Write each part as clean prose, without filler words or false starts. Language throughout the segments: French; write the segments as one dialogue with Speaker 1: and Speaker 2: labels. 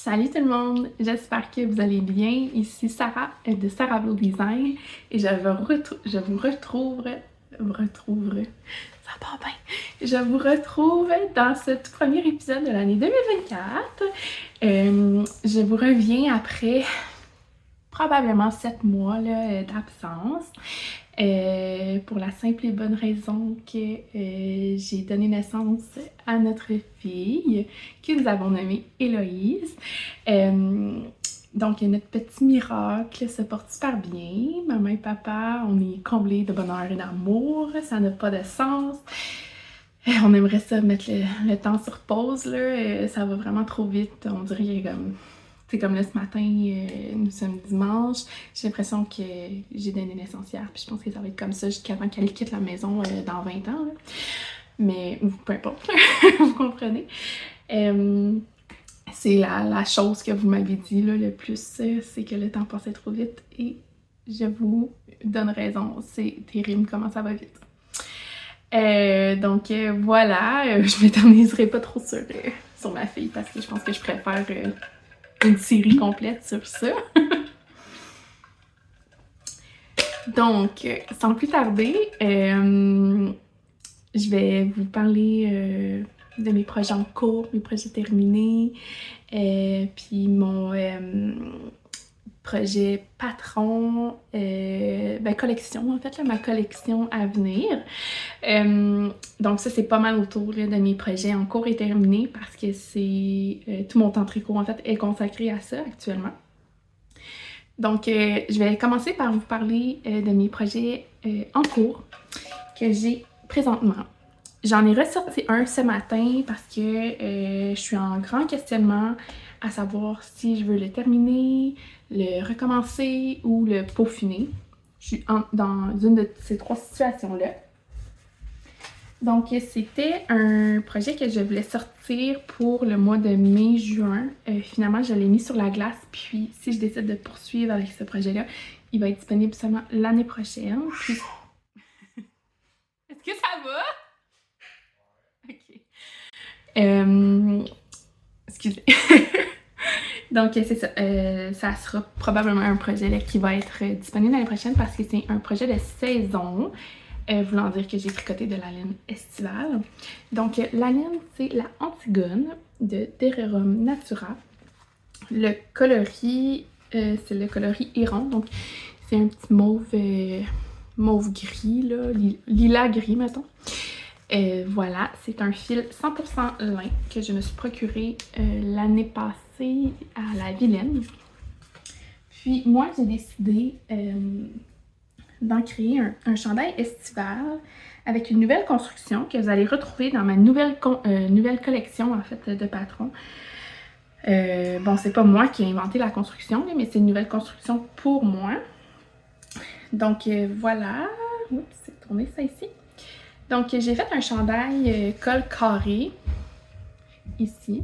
Speaker 1: Salut tout le monde, j'espère que vous allez bien. Ici Sarah de Sarah Blow Design et je vous retrouve, ça part bien. Je vous retrouve dans ce tout premier épisode de l'année 2024. Je vous reviens après probablement 7 mois d'absence. Pour la simple et bonne raison que j'ai donné naissance à notre fille que nous avons nommée Héloïse. Donc notre petit miracle se porte super bien. Maman et papa, on est comblés de bonheur et d'amour. Ça n'a pas de sens. On aimerait ça mettre le temps sur pause, là. Ça va vraiment trop vite. On dirait comme... C'est comme là ce matin, nous sommes dimanche, j'ai l'impression que j'ai donné naissance hier, puis je pense que ça va être comme ça jusqu'avant qu'elle quitte la maison dans 20 ans. Là. Mais peu importe, vous comprenez. C'est la chose que vous m'avez dit là, le plus, c'est que le temps passait trop vite et je vous donne raison, c'est terrible comment ça va vite. Donc voilà, je m'éterniserai pas trop sur ma fille parce que je pense que je préfère... une série complète sur ça. Donc, sans plus tarder, je vais vous parler de mes projets en cours, mes projets terminés, puis mon projet patron, collection en fait, là, ma collection à venir. Donc ça, c'est pas mal autour là, de mes projets en cours et terminés parce que c'est tout mon temps tricot en fait est consacré à ça actuellement. Donc je vais commencer par vous parler de mes projets en cours que j'ai présentement. J'en ai ressorti un ce matin parce que je suis en grand questionnement à savoir si je veux le terminer, le recommencer ou le peaufiner. Je suis dans une de ces trois situations-là. Donc, c'était un projet que je voulais sortir pour le mois de mai-juin. Finalement, je l'ai mis sur la glace, puis si je décide de poursuivre avec ce projet-là, il va être disponible seulement l'année prochaine. Puis... Est-ce que ça va? Ok. Excusez. Donc, c'est ça. Ça sera probablement un projet là, qui va être disponible l'année prochaine parce que c'est un projet de saison. Voulant dire que j'ai tricoté de la laine estivale. Donc, la laine, c'est la Antigone de Dererum Natura. Le coloris, c'est le coloris Héron. Donc, c'est un petit mauve gris, là, lilas gris, mettons. Voilà, c'est un fil 100% lin que je me suis procuré l'année passée à la Vilaine. Puis, moi, j'ai décidé... d'en créer un chandail estival avec une nouvelle construction que vous allez retrouver dans ma nouvelle collection en fait de patrons. Bon, c'est pas moi qui ai inventé la construction, mais c'est une nouvelle construction pour moi. Donc voilà. Oups, c'est tourné ça ici. Donc j'ai fait un chandail col carré ici.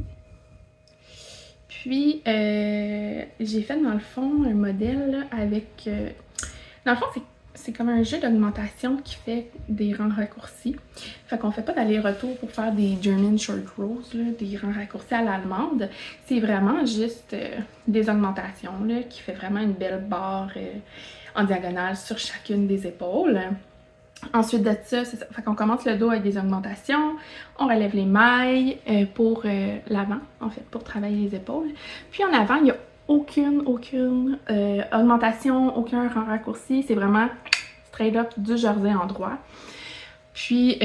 Speaker 1: Puis j'ai fait dans le fond un modèle là, avec... dans le fond, c'est comme un jeu d'augmentation qui fait des rangs raccourcis. Fait qu'on fait pas d'aller-retour pour faire des German short rows, là, des rangs raccourcis à l'allemande. C'est vraiment juste des augmentations là, qui fait vraiment une belle barre en diagonale sur chacune des épaules. Ensuite de ça, c'est ça. Fait qu'on commence le dos avec des augmentations, on relève les mailles pour l'avant, en fait, pour travailler les épaules. Puis en avant, il y a aucune augmentation, aucun rang raccourci. C'est vraiment straight up du jersey en droit. Puis,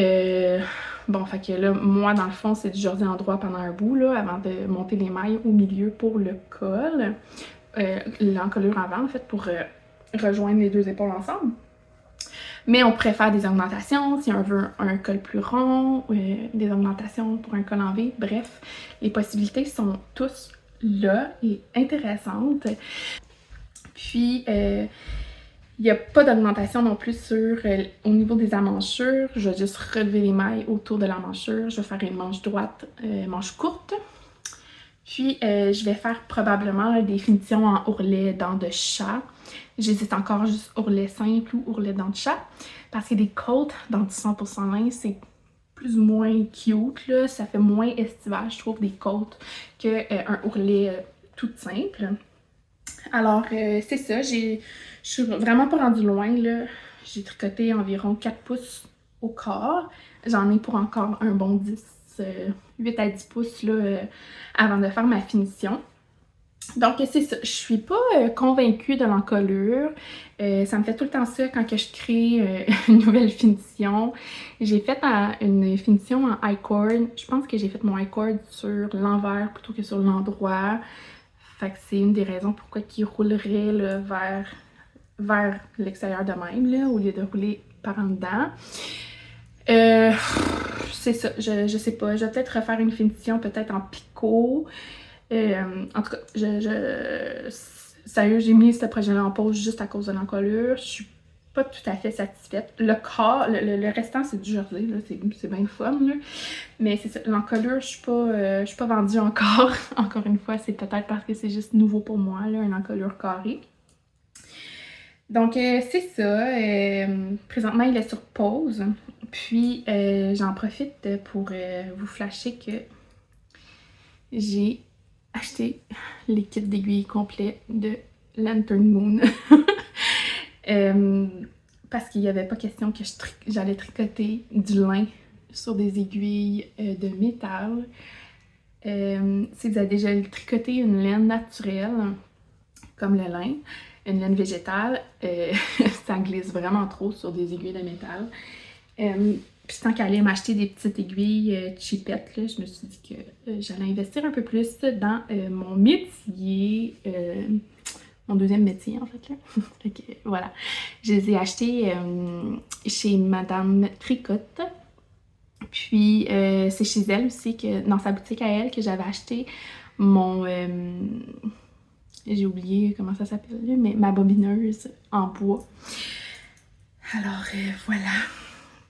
Speaker 1: bon, fait que là, moi, dans le fond, c'est du jersey en droit pendant un bout, là, avant de monter les mailles au milieu pour le col. L'encolure avant, en fait, pour rejoindre les deux épaules ensemble. Mais on préfère des augmentations si on veut un col plus rond, des augmentations pour un col en V. Bref, les possibilités sont tous là et intéressantes. Puis, il n'y a pas d'augmentation non plus au niveau des emmanchures. Je vais juste relever les mailles autour de l'emmanchure. Je vais faire une manche droite, manche courte. Puis, je vais faire probablement des finitions en ourlet dents de chat. J'hésite encore juste ourlet simple ou ourlet dents de chat. Parce que des côtes dans du 100% lin, c'est plus ou moins cute, là. Ça fait moins estival, je trouve, des côtes qu'un ourlet toute simple. Alors, c'est ça, je suis vraiment pas rendue loin, là. J'ai tricoté environ 4 pouces au quart. J'en ai pour encore un bon 8 à 10 pouces, là, avant de faire ma finition. Donc, c'est ça. Je suis pas convaincue de l'encolure. Ça me fait tout le temps ça quand que je crée une nouvelle finition. J'ai fait une finition en I-cord. Je pense que j'ai fait mon I-cord sur l'envers plutôt que sur l'endroit. Fait que c'est une des raisons pourquoi il roulerait là, vers l'extérieur de même, là, au lieu de rouler par en dedans. C'est ça, je sais pas. Je vais peut-être refaire une finition, peut-être en picot. En tout cas, sérieux, j'ai mis ce projet-là en pause juste à cause de l'encolure. Je suis pas tout à fait satisfaite. Le restant, c'est du jersey, là, c'est bien fun, là. Mais c'est ça, l'encolure, je suis pas vendue encore. Encore une fois, c'est peut-être parce que c'est juste nouveau pour moi, là, une encolure carrée. Donc, c'est ça. Présentement, il est sur pause. Puis, j'en profite pour vous flasher que j'ai acheté les kits d'aiguilles complets de Lantern Moon. Parce qu'il n'y avait pas question que j'allais tricoter du lin sur des aiguilles de métal. Si vous avez déjà tricoté une laine naturelle, comme le lin, une laine végétale, ça glisse vraiment trop sur des aiguilles de métal. Puis tant qu'à aller m'acheter des petites aiguilles cheapettes, là, je me suis dit que j'allais investir un peu plus dans mon métier, mon deuxième métier en fait. Là. Fait que, voilà, je les ai achetées chez Madame Tricotte. Puis c'est chez elle aussi, dans sa boutique à elle, que j'avais acheté mon... j'ai oublié comment ça s'appelle, mais ma bobineuse en bois. Alors voilà.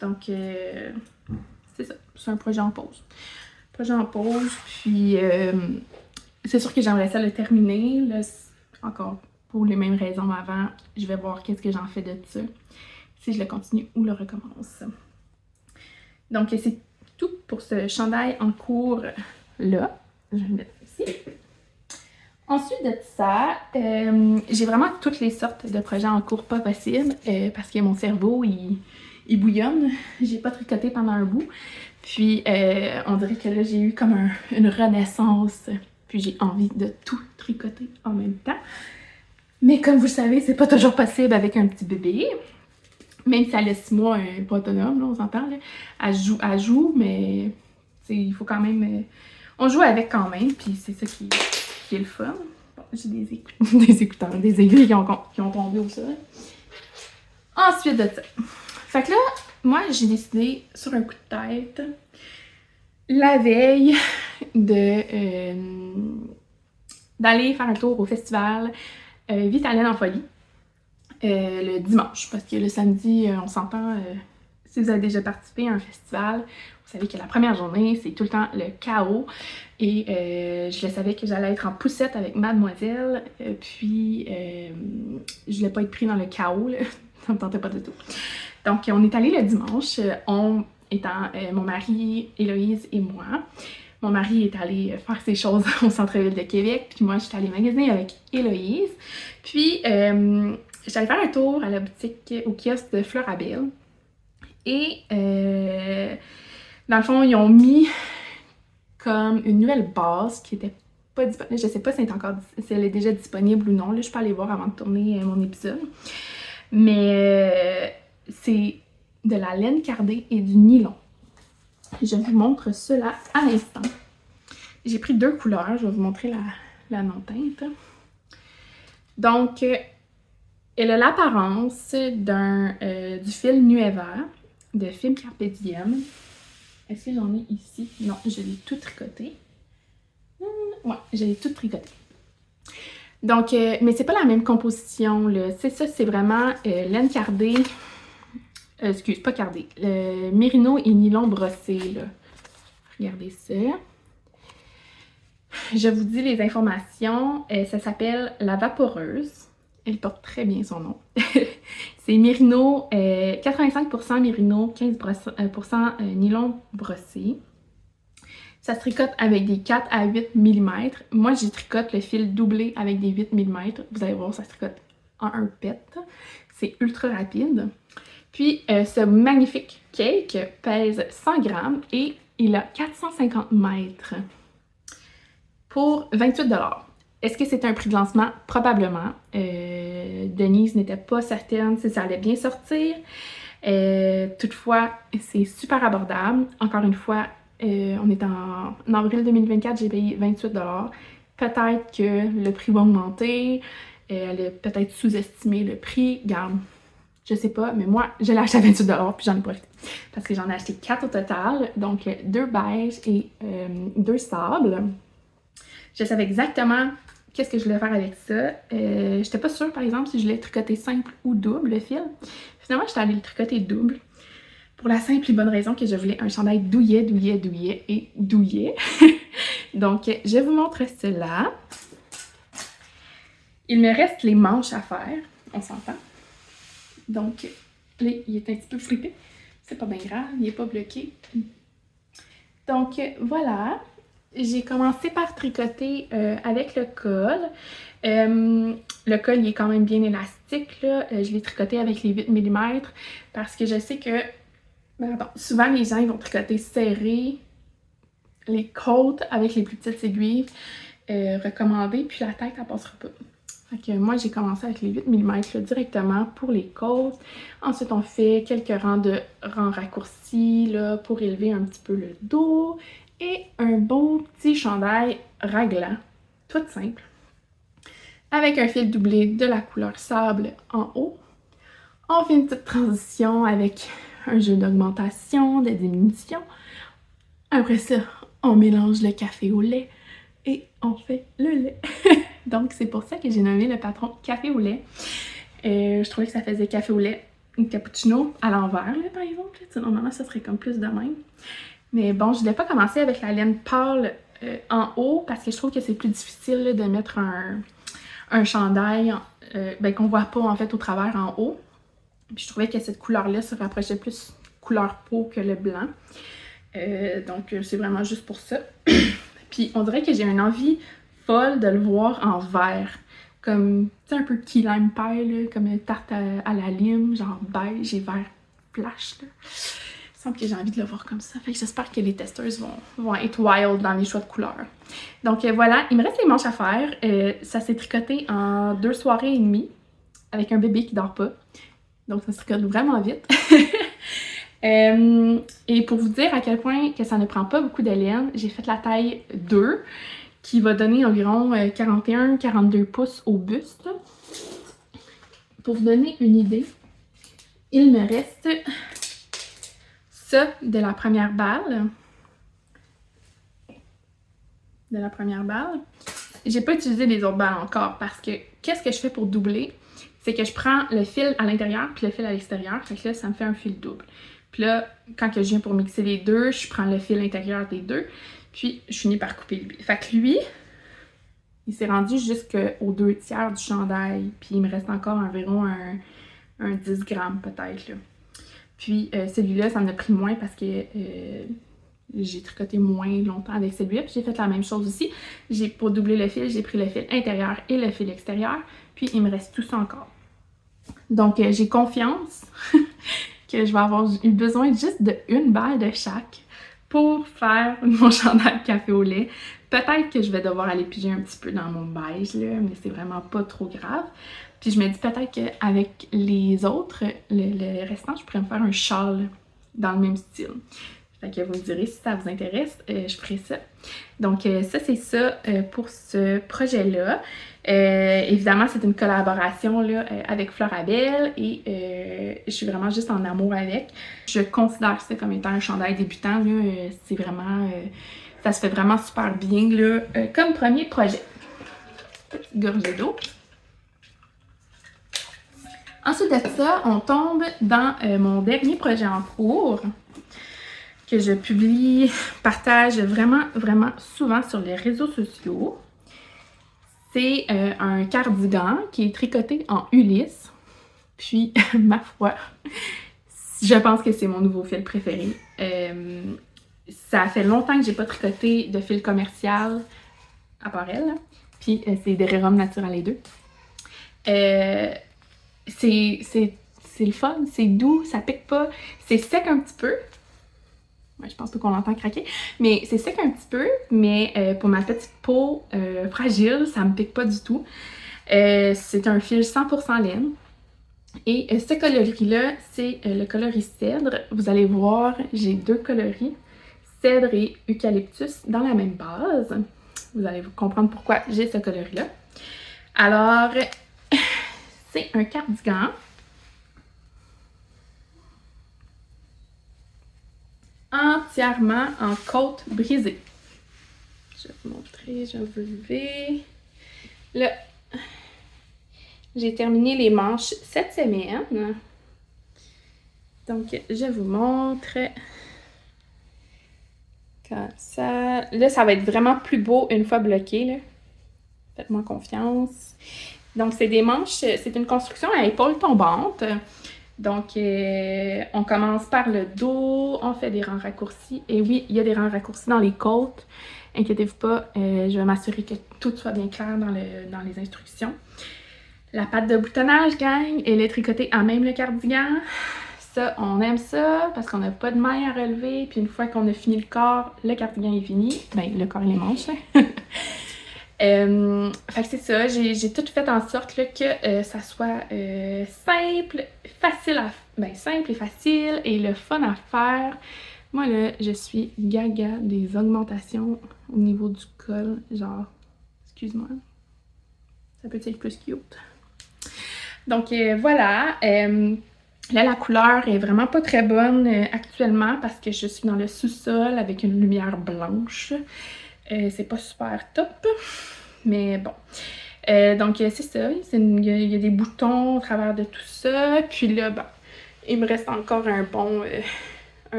Speaker 1: Donc, c'est ça. C'est un projet en pause. Puis c'est sûr que j'aimerais ça le terminer. Là, encore pour les mêmes raisons avant. Je vais voir qu'est-ce que j'en fais de ça. Si je le continue ou le recommence. Donc, c'est tout pour ce chandail en cours là. Je vais le mettre ici. Ensuite de ça, j'ai vraiment toutes les sortes de projets en cours pas possibles parce que mon cerveau, il bouillonne. J'ai pas tricoté pendant un bout. Puis, on dirait que là, j'ai eu comme une renaissance. Puis, j'ai envie de tout tricoter en même temps. Mais comme vous le savez, c'est pas toujours possible avec un petit bébé. Même si elle a 6 mois, elle n'est pas autonome, là, on s'entend. Elle joue, mais il faut quand même... on joue avec quand même, puis c'est ça qui est le fun. Bon, j'ai des écouteurs, des aiguilles qui ont tombé au sol. Ensuite de ça. Fait que là, moi, j'ai décidé, sur un coup de tête, la veille d'aller faire un tour au festival Vitalienne en folie. Le dimanche, parce que le samedi, on s'entend, si vous avez déjà participé à un festival, vous savez que la première journée, c'est tout le temps le chaos. Et je le savais que j'allais être en poussette avec Mademoiselle, puis je voulais pas être pris dans le chaos, là. Ça me tentait pas du tout. Donc, on est allé le dimanche, on étant mon mari, Héloïse et moi. Mon mari est allé faire ses choses au centre-ville de Québec, puis moi, j'étais allée magasiner avec Héloïse. Puis, j'allais faire un tour à la boutique, au kiosque de Florabelle. Et, dans le fond, ils ont mis comme une nouvelle base qui était pas disponible. Je sais pas si elle est déjà disponible ou non. Là, je peux aller voir avant de tourner mon épisode. Mais c'est de la laine cardée et du nylon. Je vous montre cela à l'instant. J'ai pris 2 couleurs. Je vais vous montrer la non-teinte. Donc, elle a l'apparence du fil Nueva de Film Carpe Diem. Est-ce que j'en ai ici? Non, je l'ai tout tricoté. Ouais, je l'ai tout tricoté. Donc, mais c'est pas la même composition, là. C'est ça, c'est vraiment laine cardée. Pas cardée. Mérino et nylon brossé, là. Regardez ça. Je vous dis les informations. Ça s'appelle la vaporeuse. Elle porte très bien son nom. C'est Mérino, 85% Mérino, 15% nylon brossé. Ça se tricote avec des 4 à 8 mm. Moi, j'y tricote le fil doublé avec des 8 mm. Vous allez voir, ça se tricote en un pet. C'est ultra rapide. Puis, ce magnifique cake pèse 100 grammes et il a 450 mètres pour 28 $. Est-ce que c'est un prix de lancement? Probablement. Denise n'était pas certaine si ça allait bien sortir. Toutefois, c'est super abordable. Encore une fois, on est en avril 2024, j'ai payé 28 $. Peut-être que le prix va augmenter. Elle a peut-être sous-estimé le prix. Garde, je sais pas, mais moi, je l'ai acheté à 28 $ puis j'en ai profité. Parce que j'en ai acheté 4 au total. Donc, 2 beiges et 2 sables. Je savais exactement qu'est-ce que je voulais faire avec ça. J'étais pas sûre, par exemple, si je voulais tricoter simple ou double le fil. Finalement, j'étais allée le tricoter double. Pour la simple et bonne raison que je voulais un chandail douillet, douillet, douillet et douillet. Donc, je vous montre cela. Il me reste les manches à faire. On s'entend. Donc, là, il est un petit peu fripé. C'est pas bien grave, il n'est pas bloqué. Donc, voilà. J'ai commencé par tricoter avec le col. Le col, il est quand même bien élastique, là. Je l'ai tricoté avec les 8 mm parce que je sais que souvent les gens ils vont tricoter serré les côtes avec les plus petites aiguilles recommandées, puis la tête, elle passera pas. Fait que moi, j'ai commencé avec les 8 mm là, directement pour les côtes. Ensuite, on fait quelques rangs raccourcis là, pour élever un petit peu le dos. Et un beau petit chandail raglant, tout simple, avec un fil doublé de la couleur sable en haut. On fait une petite transition avec un jeu d'augmentation, de diminution. Après ça, on mélange le café au lait et on fait le lait. Donc, c'est pour ça que j'ai nommé le patron café au lait. Je trouvais que ça faisait café au lait ou cappuccino à l'envers, par exemple. Normalement, ça serait comme plus de même. Mais bon, je voulais pas commencer avec la laine pâle en haut parce que je trouve que c'est plus difficile là, de mettre un chandail qu'on voit pas en fait au travers en haut. Puis je trouvais que cette couleur-là se rapprochait plus couleur peau que le blanc. Donc c'est vraiment juste pour ça. Puis on dirait que j'ai une envie folle de le voir en vert. Comme, tu sais, un peu key lime pie, là, comme une tarte à la lime, genre beige et vert flash, là. Il semble que j'ai envie de le voir comme ça. Fait que j'espère que les testeuses vont être wild dans les choix de couleurs. Donc voilà, il me reste les manches à faire. Ça s'est tricoté en 2 soirées et demie avec un bébé qui dort pas. Donc ça se tricote vraiment vite. Et pour vous dire à quel point que ça ne prend pas beaucoup de laine, j'ai fait la taille 2 qui va donner environ 41-42 pouces au buste. Pour vous donner une idée, il me reste ça de la première balle. J'ai pas utilisé les autres balles encore parce que qu'est-ce que je fais pour doubler? C'est que je prends le fil à l'intérieur puis le fil à l'extérieur. Fait que là, ça me fait un fil double. Puis là, quand que je viens pour mixer les deux, je prends le fil intérieur des deux. Puis je finis par couper le biais. Fait que lui, il s'est rendu jusqu'aux 2/3 du chandail. Puis il me reste encore environ un 10 grammes peut-être là. Puis celui-là, ça en a pris moins parce que j'ai tricoté moins longtemps avec celui-là. Puis j'ai fait la même chose aussi. Pour doubler le fil, j'ai pris le fil intérieur et le fil extérieur. Puis il me reste tout ça encore. Donc j'ai confiance que je vais avoir eu besoin juste d'une balle de chaque pour faire mon chandail café au lait. Peut-être que je vais devoir aller piger un petit peu dans mon beige, là, mais c'est vraiment pas trop grave. Puis je me dis peut-être qu'avec les autres, le restant, je pourrais me faire un châle dans le même style. Fait que vous me direz si ça vous intéresse, je ferai ça. Donc ça, c'est ça pour ce projet-là. Évidemment, c'est une collaboration là, avec Florabelle et je suis vraiment juste en amour avec. Je considère ça comme étant un chandail débutant. Là, c'est vraiment... ça se fait vraiment super bien là, comme premier projet. Petite gorgée d'eau. Ensuite de ça, on tombe dans mon dernier projet en cours que je partage vraiment souvent sur les réseaux sociaux. C'est un cardigan qui est tricoté en Ulysse. Puis, ma foi, je pense que c'est mon nouveau fil préféré. Ça fait longtemps que j'ai pas tricoté de fil commercial, à part elle, là. Puis c'est des Rerum Natura les deux. C'est le fun, c'est doux, ça pique pas, c'est sec un petit peu. Ouais, je pense pas qu'on l'entend craquer, mais c'est sec un petit peu, mais pour ma petite peau fragile, ça me pique pas du tout. C'est un fil 100% laine. Et ce coloris-là, c'est le coloris cèdre. Vous allez voir, j'ai deux coloris, cèdre et eucalyptus, dans la même base. Vous allez comprendre pourquoi j'ai ce coloris-là. Alors, c'est un cardigan. Entièrement en côte brisée. Je vais vous montrer, je vais vous lever. Là, j'ai terminé les manches cette semaine. Donc, je vous montre. Comme ça. Là, ça va être vraiment plus beau une fois bloqué, là. Faites-moi confiance. Donc, c'est des manches, c'est une construction à épaules tombantes. Donc, on commence par le dos, on fait des rangs raccourcis. Et oui, il y a des rangs raccourcis dans les côtes. Inquiétez-vous pas, je vais m'assurer que tout soit bien clair dans les instructions. La patte de boutonnage, gang, elle est tricotée à même le cardigan. Ça, on aime ça parce qu'on n'a pas de mailles à relever. Puis une fois qu'on a fini le corps, le cardigan est fini. Ben, le corps et les manches. Fait que c'est ça, j'ai tout fait en sorte là, que ça soit simple, simple et facile et le fun à faire. Moi là, je suis gaga des augmentations au niveau du col, genre, excuse-moi, ça peut être plus cute. Donc voilà, là la couleur est vraiment pas très bonne actuellement parce que je suis dans le sous-sol avec une lumière blanche. C'est pas super top, mais bon. Donc c'est ça, il y a des boutons au travers de tout ça. Puis là, ben, il me reste encore un bon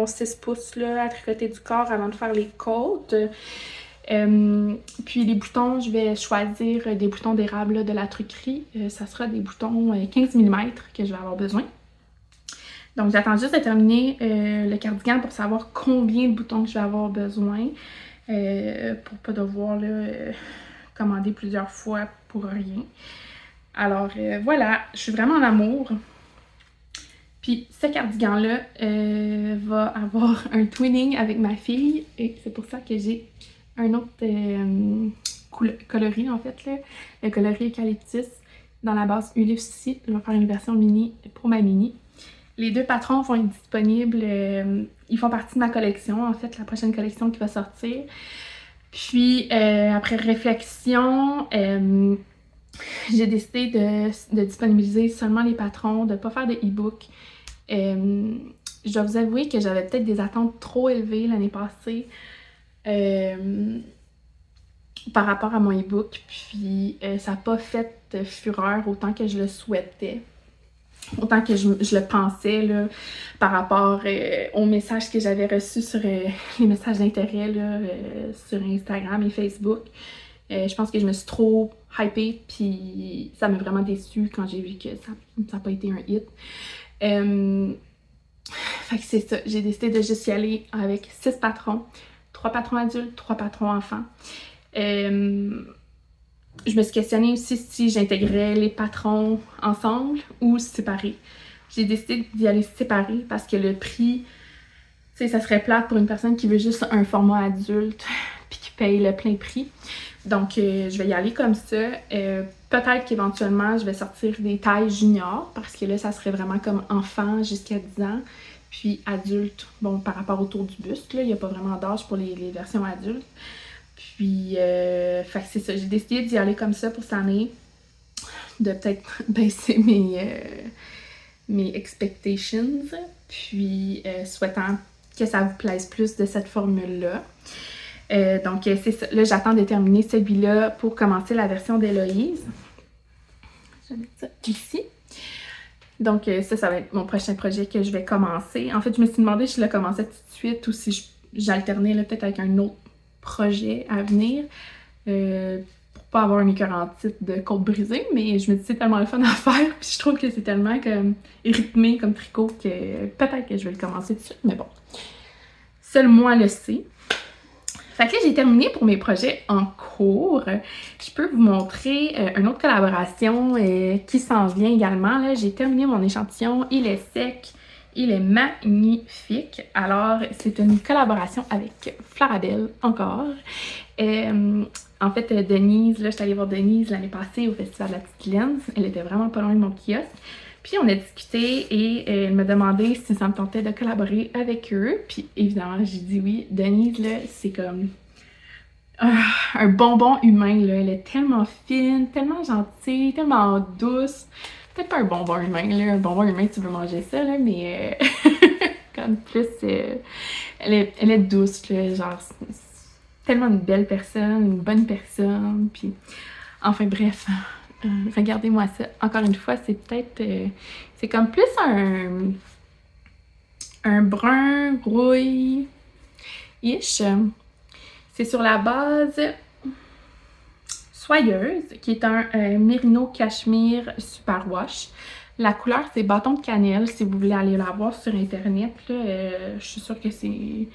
Speaker 1: 6 pouces là, à tricoter du corps avant de faire les côtes. Puis les boutons, je vais choisir des boutons d'érable de la truquerie. Ça sera des boutons 15 mm que je vais avoir besoin. Donc j'attends juste de terminer le cardigan pour savoir combien de boutons que je vais avoir besoin. Pour pas devoir là, commander plusieurs fois pour rien. Alors voilà, je suis vraiment en amour. Puis ce cardigan-là va avoir un twinning avec ma fille et c'est pour ça que j'ai un autre coloris en fait, là, le coloris eucalyptus dans la base Ulysse aussi. Je vais faire une version mini pour ma mini. Les deux patrons vont être disponibles, ils font partie de ma collection, en fait, la prochaine collection qui va sortir. Puis, après réflexion, j'ai décidé de disponibiliser seulement les patrons, de ne pas faire de e-book. Je dois vous avouer que j'avais peut-être des attentes trop élevées l'année passée par rapport à mon e-book, puis ça n'a pas fait fureur autant que je le souhaitais. Autant que je le pensais là, par rapport aux messages que j'avais reçus sur les messages d'intérêt sur Instagram et Facebook. Je pense que je me suis trop hypée, puis ça m'a vraiment déçue quand j'ai vu que ça n'a pas été un hit. Fait que c'est ça, j'ai décidé de juste y aller avec 6 patrons, 3 patrons adultes, 3 patrons enfants. Je me suis questionnée aussi si j'intégrais les patrons ensemble ou séparés. J'ai décidé d'y aller séparés parce que le prix, tu sais, ça serait plate pour une personne qui veut juste un format adulte puis qui paye le plein prix. Donc, je vais y aller comme ça. Peut-être qu'éventuellement, je vais sortir des tailles juniors parce que là, ça serait vraiment comme enfant jusqu'à 10 ans. Puis adulte, bon, par rapport au tour du buste, là, il n'y a pas vraiment d'âge pour les versions adultes. Puis, fait que c'est ça, j'ai décidé d'y aller comme ça pour cette année, de peut-être baisser mes expectations, puis souhaitant que ça vous plaise plus de cette formule-là. Donc, c'est ça, là j'attends de terminer celui-là pour commencer la version d'Héloïse. Je vais mettre ça ici. Donc, ça va être mon prochain projet que je vais commencer. En fait, je me suis demandé si je le commençais tout de suite ou si j'alternais peut-être avec un autre projet à venir pour pas avoir un écœur en titre de côte brisée, mais je me dis c'est tellement le fun à faire puis je trouve que c'est tellement comme rythmé comme tricot que peut-être que je vais le commencer tout de suite, mais bon. seul moi le sais. Fait que là, j'ai terminé pour mes projets en cours. Je peux vous montrer une autre collaboration qui s'en vient également. Là, j'ai terminé mon échantillon. Il est sec. Il est magnifique. Alors, c'est une collaboration avec Florabelle, encore. En fait, Denise, là, je suis allée voir Denise l'année passée au Festival de la Petite Lens. Elle était vraiment pas loin de mon kiosque. Puis on a discuté et elle m'a demandé si ça me tentait de collaborer avec eux. Puis évidemment, j'ai dit oui. Denise, là, c'est comme un bonbon humain, là. Elle est tellement fine, tellement gentille, tellement douce. Peut-être pas un bonbon humain, là. Un bonbon humain, tu veux manger ça, là, mais comme plus, elle est douce, là. Genre, c'est tellement une belle personne, une bonne personne. Puis, enfin bref. Regardez-moi ça. Encore une fois, c'est peut-être... c'est comme plus un brun rouille-ish. C'est sur la base soyeuse, qui est un Merino Cachemire Super Wash. La couleur, c'est bâton de cannelle. Si vous voulez aller la voir sur Internet, là, je suis sûre que c'est...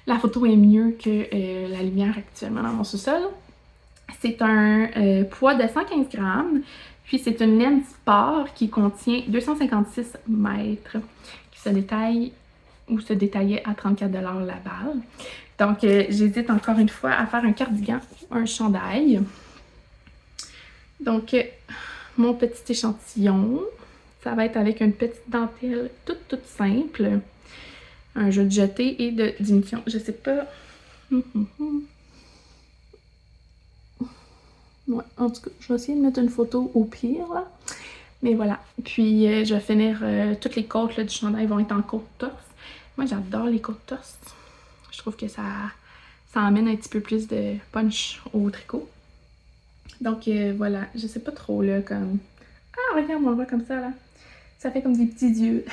Speaker 1: La photo est mieux que la lumière actuellement dans mon sous-sol. C'est un poids de 115 grammes, puis c'est une laine sport qui contient 256 mètres, qui se détaille ou se détaillait à 34 $ la balle. Donc, j'hésite encore une fois à faire un cardigan ou un chandail. Donc, mon petit échantillon, ça va être avec une petite dentelle toute simple, un jeu de jeté et de diminution. Je sais pas... Ouais, en tout cas, je vais essayer de mettre une photo au pire, là. Mais voilà. Puis, je vais finir... toutes les côtes là, du chandail vont être en côte torse. Moi, j'adore les côtes torse. Je trouve que ça amène un petit peu plus de punch au tricot. Donc, voilà. Je sais pas trop, là, comme... Ah, regarde, on le voit comme ça, là. Ça fait comme des petits yeux.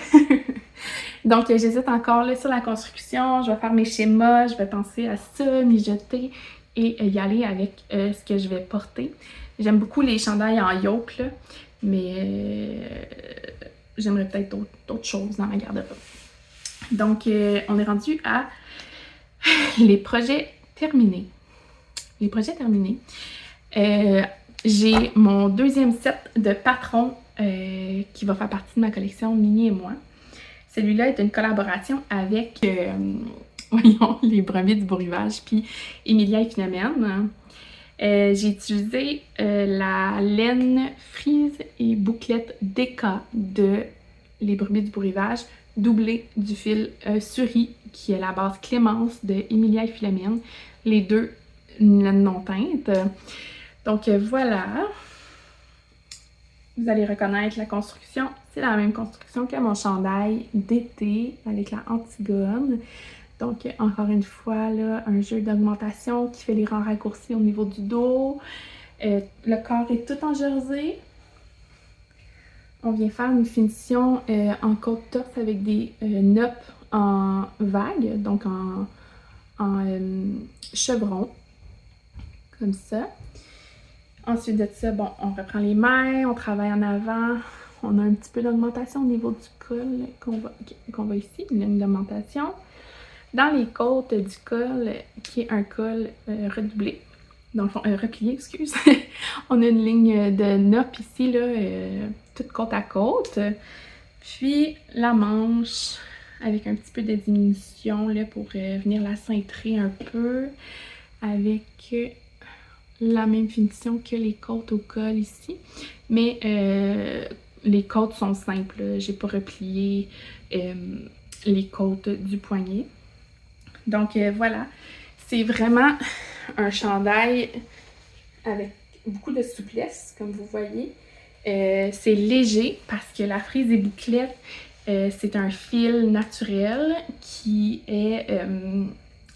Speaker 1: Donc, j'hésite encore, là, sur la construction. Je vais faire mes schémas. Je vais penser à ça, mijoter et y aller avec ce que je vais porter. J'aime beaucoup les chandails en yoke, là, mais j'aimerais peut-être d'autres choses dans ma garde-robe. Donc, on est rendu à les projets terminés. Les projets terminés. J'ai mon deuxième set de patrons qui va faire partie de ma collection Mini et moi. Celui-là est une collaboration avec... voyons, les brebis du beau rivage, puis Emilia et Philomène. J'ai utilisé la laine frise et bouclette DK de les brebis du beau rivage, doublée du fil Suri, qui est la base Clémence de Emilia et Philomène. Les deux, une laine non teinte. Donc voilà. Vous allez reconnaître la construction. C'est la même construction que mon chandail d'été avec la Antigone. Donc, encore une fois, là, un jeu d'augmentation qui fait les rangs raccourcis au niveau du dos. Le corps est tout en jersey. On vient faire une finition en côte torse avec des noppes en vague, donc en chevron, comme ça. Ensuite de ça, bon, on reprend les mains, on travaille en avant. On a un petit peu d'augmentation au niveau du col qu'on voit ici, une ligne d'augmentation. Dans les côtes du col, qui est un col redoublé, dans le fond, replié, excuse, on a une ligne de nopp ici, là, toute côte à côte. Puis la manche, avec un petit peu de diminution, là, pour venir la cintrer un peu, avec la même finition que les côtes au col ici. Mais les côtes sont simples, j'ai pas replié les côtes du poignet. Donc voilà, c'est vraiment un chandail avec beaucoup de souplesse, comme vous voyez. C'est léger parce que la frise et bouclette, c'est un fil naturel qui est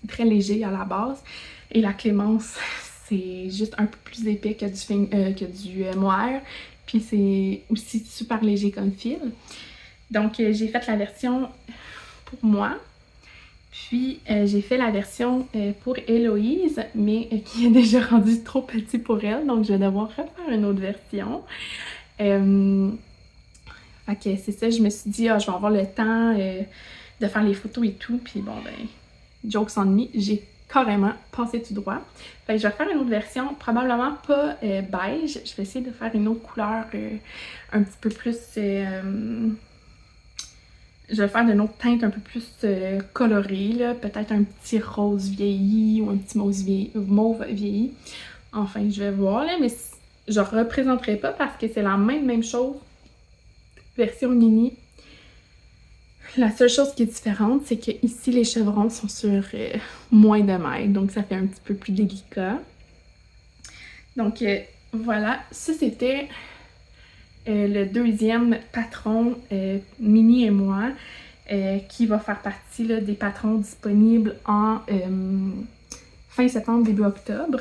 Speaker 1: très léger à la base. Et la Clémence, c'est juste un peu plus épais que du mohair. Puis c'est aussi super léger comme fil. Donc j'ai fait la version pour moi. Puis, j'ai fait la version pour Héloïse, mais qui est déjà rendue trop petit pour elle. Donc, je vais devoir refaire une autre version. Fait que c'est ça, je me suis dit, je vais avoir le temps de faire les photos et tout. Puis bon, ben, jokes on me, j'ai carrément passé tout droit. Fait que je vais faire une autre version, probablement pas beige. Je vais essayer de faire une autre couleur un petit peu plus... je vais faire d'une autre teinte un peu plus colorée, là. Peut-être un petit rose vieilli ou un petit mauve vieilli. Enfin, je vais voir, là, mais je ne représenterai pas parce que c'est la même chose, version mini. La seule chose qui est différente, c'est que ici les chevrons sont sur moins de mètres, donc ça fait un petit peu plus délicat. Donc voilà, ça c'était le deuxième patron, Mini et moi, qui va faire partie là, des patrons disponibles en fin septembre, début octobre.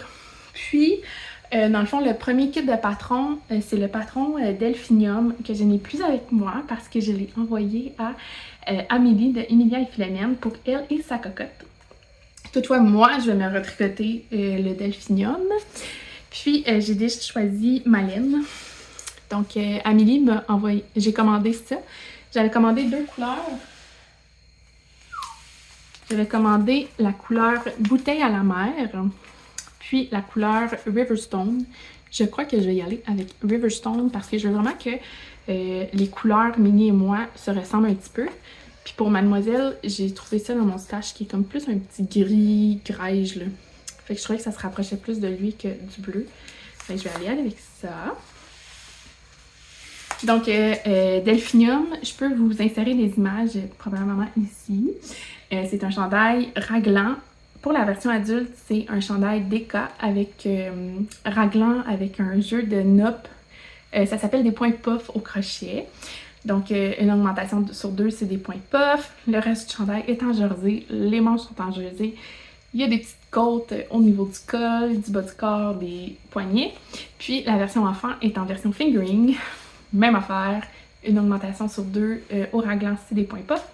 Speaker 1: Puis, dans le fond, le premier kit de patron, c'est le patron Delphinium que je n'ai plus avec moi parce que je l'ai envoyé à Amélie de Emilia et Philomène pour elle et sa cocotte. Toutefois, moi, je vais me retricoter le Delphinium. Puis, j'ai déjà choisi ma laine. Donc, Amélie m'a envoyé... J'ai commandé ça. J'avais commandé 2 couleurs. J'avais commandé la couleur Bouteille à la mer, puis la couleur Riverstone. Je crois que je vais y aller avec Riverstone parce que je veux vraiment que les couleurs Mini et moi se ressemblent un petit peu. Puis pour Mademoiselle, j'ai trouvé ça dans mon stash qui est comme plus un petit gris greige là. Fait que je trouvais que ça se rapprochait plus de lui que du bleu. Fait que je vais aller avec ça. Donc, Delphinium, je peux vous insérer des images probablement ici. C'est un chandail raglan. Pour la version adulte, c'est un chandail déca avec raglan avec un jeu de nopp. Ça s'appelle des points puff au crochet. Donc, une augmentation sur 2, c'est des points puff. Le reste du chandail est en jersey. Les manches sont en jersey. Il y a des petites côtes au niveau du col, du bas du corps, des poignets. Puis, la version enfant est en version fingering. Même affaire, une augmentation sur 2 au raglan, c'est des points puff.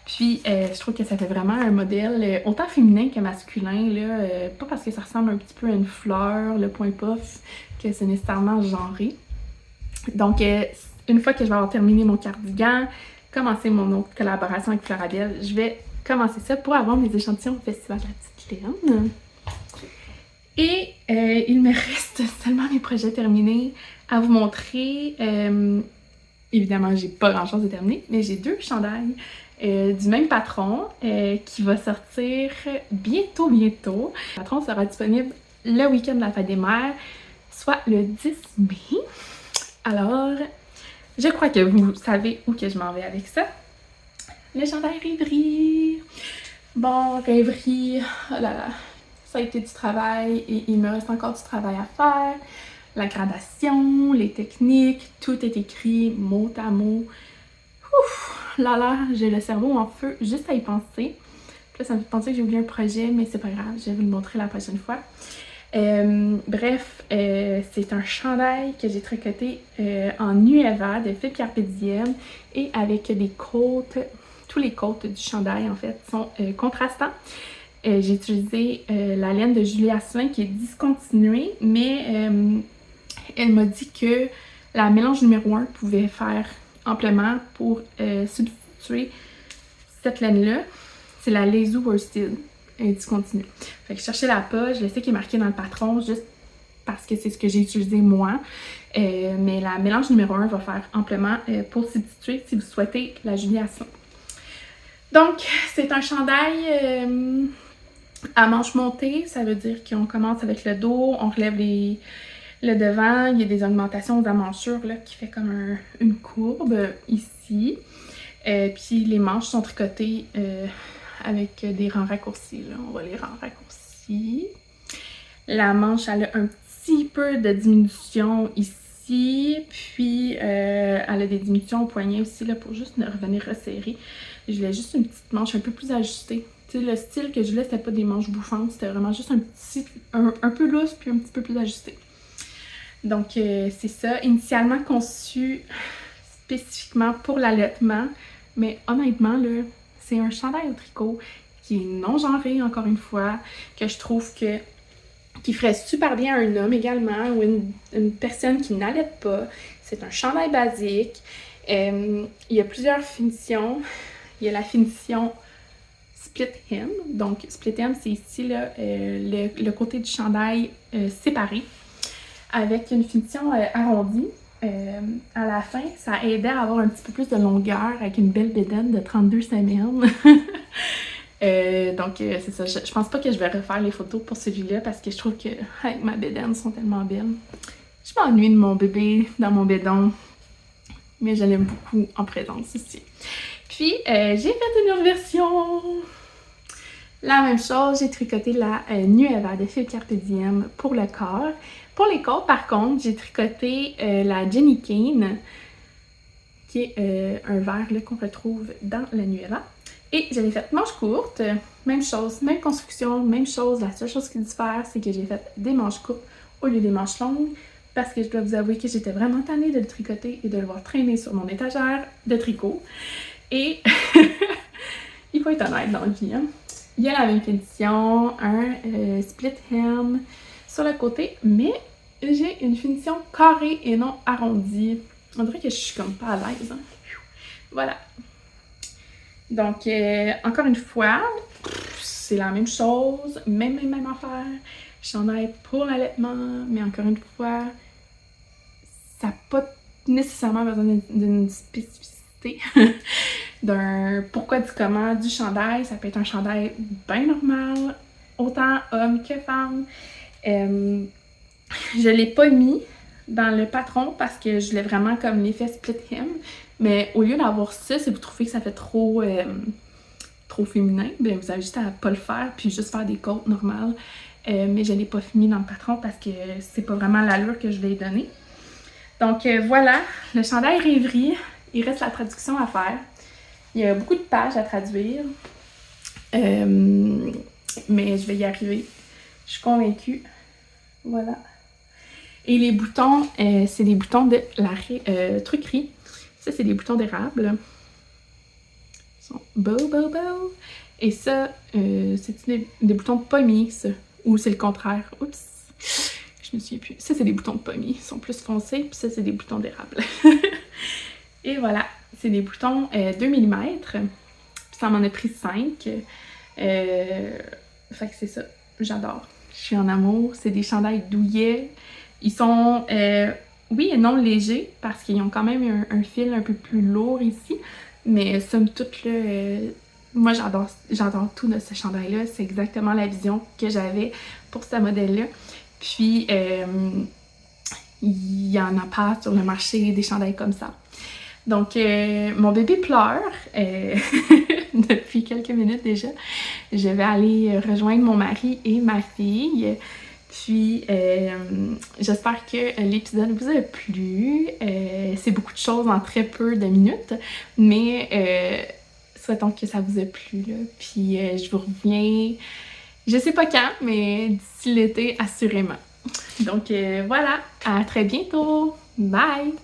Speaker 1: Puis, je trouve que ça fait vraiment un modèle autant féminin que masculin, là, pas parce que ça ressemble un petit peu à une fleur, le point puff, que c'est nécessairement genré. Donc, une fois que je vais avoir terminé mon cardigan, commencer mon autre collaboration avec Floradelle, je vais commencer ça pour avoir mes échantillons au Festival de la Petite Laine. Et il me reste seulement mes projets terminés à vous montrer. Évidemment, j'ai pas grand-chose à terminer, mais j'ai 2 chandails du même patron qui va sortir bientôt. Le patron sera disponible le week-end de la Fête des Mères, soit le 10 mai. Alors, je crois que vous savez où que je m'en vais avec ça. Le chandail Rêverie. Bon, Rêverie, oh là là, ça a été du travail et il me reste encore du travail à faire. La gradation, les techniques, tout est écrit mot à mot. Ouf, là, j'ai le cerveau en feu juste à y penser. Puis là, ça me fait penser que j'ai oublié un projet, mais c'est pas grave, je vais vous le montrer la prochaine fois. Bref, c'est un chandail que j'ai tricoté en Nueva de Philippe Carpe Diem et avec des côtes, tous les côtes du chandail en fait sont contrastants. J'ai utilisé la laine de Julie Asselin qui est discontinuée, mais elle m'a dit que la mélange numéro 1 pouvait faire amplement pour substituer cette laine-là. C'est la Lezu Worsted, elle est discontinue. Fait que je cherchais la page, je sais qu'il est marqué dans le patron juste parce que c'est ce que j'ai utilisé moi. Mais la mélange numéro 1 va faire amplement pour substituer si vous souhaitez la Julie Asselin. Donc, c'est un chandail à manches montées, ça veut dire qu'on commence avec le dos, on relève le devant, il y a des augmentations d'amanchures là, qui fait comme une courbe ici. Puis les manches sont tricotées avec des rangs raccourcis. Là. On va les rangs raccourcis. La manche, elle a un petit peu de diminution ici. Puis elle a des diminutions au poignet aussi là, pour juste revenir resserrer. Je voulais juste une petite manche un peu plus ajustée. Tu sais, le style que je voulais, c'était pas des manches bouffantes, c'était vraiment juste un peu lousse puis un petit peu plus ajusté. Donc, c'est ça. Initialement conçu spécifiquement pour l'allaitement, mais honnêtement, là, c'est un chandail au tricot qui est non genré, encore une fois, que je trouve qui ferait super bien à un homme également, ou une personne qui n'allaite pas. C'est un chandail basique. Il y a plusieurs finitions. Il y a la finition split hem. Donc, split hem, c'est ici là, le côté du chandail séparé avec une finition arrondie. À la fin, ça aidait à avoir un petit peu plus de longueur avec une belle bédaine de 32 semaines. Donc, c'est ça. Je pense pas que je vais refaire les photos pour celui-là parce que je trouve que avec ma bédaine sont tellement belles. Je m'ennuie de mon bébé dans mon bédon, mais je l'aime beaucoup en présence ici. Puis, j'ai fait une autre version. La même chose, j'ai tricoté la Nueva de Fil Carpe Diem pour le corps. Pour les côtes, par contre, j'ai tricoté la Jenny Kane, qui est un vert qu'on retrouve dans la Nueva. Et je l'ai faite manche courte, même chose, même construction, même chose. La seule chose qui diffère, c'est que j'ai fait des manches courtes au lieu des manches longues, parce que je dois vous avouer que j'étais vraiment tannée de le tricoter et de le voir traîner sur mon étagère de tricot. Et il faut être honnête dans le vie, hein. Il y a la même finition, un split hem sur le côté, mais j'ai une finition carrée et non arrondie. On dirait que je suis comme pas à l'aise, hein. Voilà. Donc, encore une fois, c'est la même chose, même affaire. Chandail pour l'allaitement, mais encore une fois, ça n'a pas nécessairement besoin d'une spécificité, d'un pourquoi du comment du chandail. Ça peut être un chandail bien normal, autant homme que femme. Je l'ai pas mis dans le patron parce que je l'ai vraiment comme l'effet split hem. Mais au lieu d'avoir ça, si vous trouvez que ça fait trop féminin, bien vous avez juste à pas le faire puis juste faire des côtes normales. Mais je l'ai pas mis dans le patron parce que c'est pas vraiment l'allure que je vais lui donner. Donc voilà, le chandail rêverie. Il reste la traduction à faire. Il y a beaucoup de pages à traduire. Mais je vais y arriver. Je suis convaincue. Voilà. Et les boutons, c'est des boutons de la truquerie. Ça, c'est des boutons d'érable. Ils sont beaux. Et ça, c'est des boutons de pommier, ça. Ou c'est le contraire. Oups. Je me souviens plus. Ça, c'est des boutons de pommier. Ils sont plus foncés. Puis ça, c'est des boutons d'érable. Et voilà. C'est des boutons 2 mm. Puis ça m'en a pris 5. Fait que c'est ça. J'adore. Je suis en amour. C'est des chandails douillets. Ils sont, oui et non légers, parce qu'ils ont quand même un fil un peu plus lourd ici. Mais somme toute, là, moi j'adore tout de ce chandail-là. C'est exactement la vision que j'avais pour ce modèle-là. Puis, il y en a pas sur le marché des chandails comme ça. Donc, mon bébé pleure depuis quelques minutes déjà. Je vais aller rejoindre mon mari et ma fille. Puis, j'espère que l'épisode vous a plu. C'est beaucoup de choses en très peu de minutes, mais souhaitons que ça vous a plu, là. Puis, je vous reviens, je sais pas quand, mais d'ici l'été, assurément. Donc, voilà, à très bientôt! Bye!